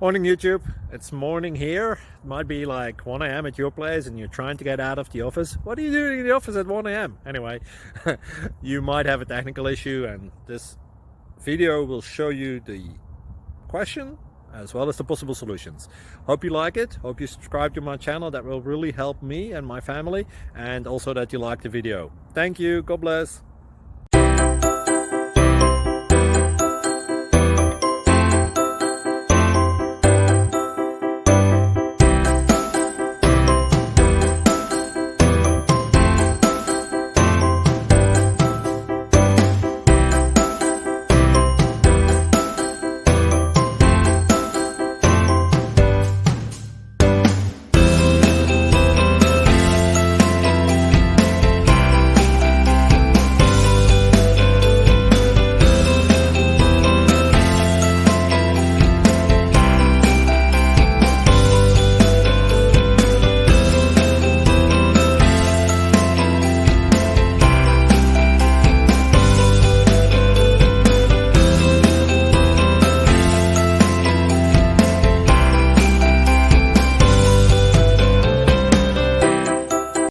Morning YouTube, it's morning here. It might be like 1 a.m. at your place and you're trying to get out of the office. What are you doing in the office at 1 a.m.? Anyway, you might have a technical issue and this video will show you the question as well as the possible solutions. Hope you like it, hope you subscribe to my channel. That will really help me and my family, and also that you like the video. Thank you, God bless.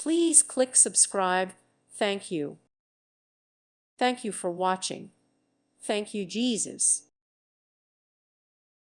Please click subscribe. Thank you. Thank you for watching. Thank you, Jesus.